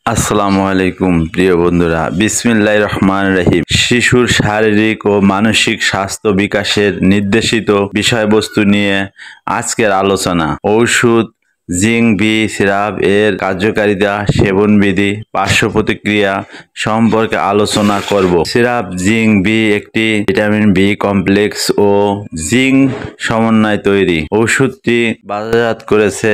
আসসালামু আলাইকুম প্রিয় বন্ধুরা, বিসমিল্লাহির রহমানির রহিম। শিশুর শারীরিক ও মানসিক স্বাস্থ্য বিকাশের নির্দেশিত বিষয়বস্তু নিয়ে আজকের আলোচনা। ঔষধ জিঙ্ক বি সিরাপ এর কার্যকারিতা, সেবনবিধি, পার্শ্ব প্রতিক্রিয়া সম্পর্কে আলোচনা করব। সিরাপ জিঙ্ক বি একটি ভিটামিন বি কমপ্লেক্স ও জিঙ্ক সমন্বয়ে তৈরি। ওষুধটি বাজারজাত করেছে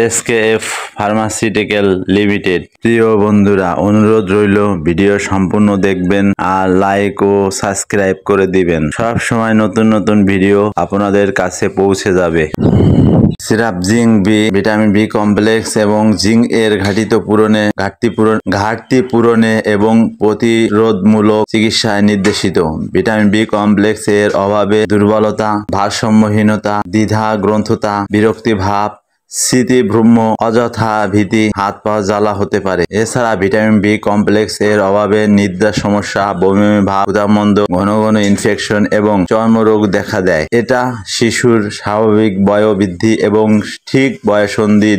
এসকেএফ ফার্মাসিউটিক্যাল লিমিটেড। প্রিয় বন্ধুরা, অনুরোধ রইল ভিডিও সম্পূর্ণ দেখবেন আর লাইক ও সাবস্ক্রাইব করে দিবেন। সব সময় নতুন নতুন ভিডিও আপনাদের কাছে পৌঁছে যাবে। Syrup zinc B vitamin B complex এবং জিঙ্ক এর ঘাটতি পূরণে এবং প্রতিরোধমূলক চিকিৎসায় নির্দেশিত। ভিটামিন বি কমপ্লেক্স এর অভাবে দুর্বলতা, ভারসাম্যহীনতা, দ্বিধাগ্রস্ততা, বিরক্তিভাব, স্মৃতিভ্রম, অযথা ভীতি, হাত পা জ্বালা হতে পারে। এছাড়া ভিটামিন বি কমপ্লেক্স এর অভাবে নিদ্রার সমস্যা, বমি ভাব, ক্ষুধামন্দ, ঘন ঘন ইনফেকশন এবং চর্মরোগ দেখা দেয়। এটা শিশুর স্বাভাবিক বয়োবৃদ্ধি এবং ঠিক বয়ঃসন্ধি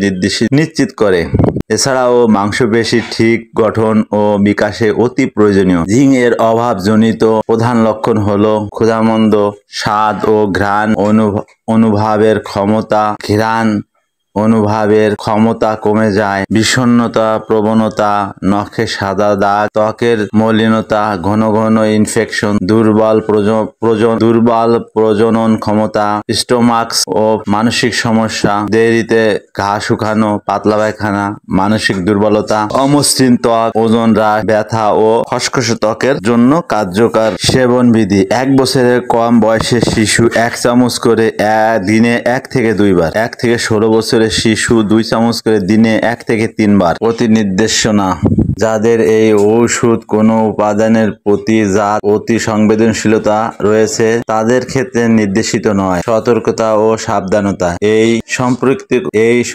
নিশ্চিত করে। এছাড়াও মাংসপেশির ঠিক গঠন ও বিকাশে অতি প্রয়োজনীয়। জিঙ্ক এর অভাবজনিত প্রধান লক্ষণ হলো ক্ষুধামন্দ, স্বাদ ও ঘ্রাণ অনুভবের ক্ষমতা কমে যায়, বিষণ্ণতা, প্রবণতা, নখে সাদা দাগ, ত্বকের মলিনতা, ঘন ঘন ইনফেকশন, দুর্বল প্রজনন ক্ষমতা, স্টোমাক্স ও মানসিক সমস্যা, দেরিতে ঘা শুকানো, পাতলা পায়খানা, মানসিক দুর্বলতা, অমসৃণ ত্বক, ওজন হ্রাস, ব্যথা ও খসখসে ত্বকের জন্য কার্যকর। সেবন বিধি: 1 বছরের কম বয়সের শিশু 1 চামচ করে দিনে 1 থেকে 2 বার, 1 থেকে 16 বছরের শিশু 2 চামচ করে দিনে 1 থেকে 3 বার। প্রতি নির্দেশনা: যাদের এই ঔষধ কোনো উপাদানের প্রতি অতি সংবেদনশীলতা রয়েছে তাদের ক্ষেত্রে নির্দেশিত নয়। সতর্কতা ও সাবধানতা: এই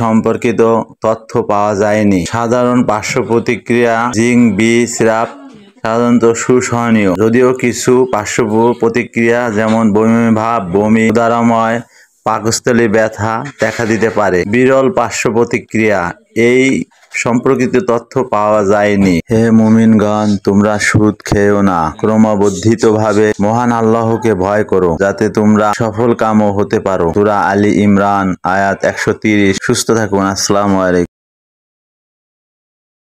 সম্পর্কিত তথ্য পাওয়া যায়নি। সাধারণ পার্শ্ব প্রতিক্রিয়া: জিঙ্ক বি সিরাপ সাধারণত সুসহনীয়, যদিও কিছু পার্শ্ব প্রতিক্রিয়া যেমন বমি ভাব, বমি, উদারময়, পাকস্থলী ব্যথা দেখা দিতে পারে। বিরল পার্শ্ব প্রতিক্রিয়া: এই সম্পর্কিত তথ্য পাওয়া যায়নি। হে মুমিনগণ, তোমরা সুদ খেও না, ক্রমবর্ধিতভাবে মহান আল্লাহকে ভয় করো, যাতে তোমরা সফল কামও হতে পারো। সূরা আলী ইমরান আয়াত 130। সুস্থ থাকুন। আসসালামু আলাইকুম।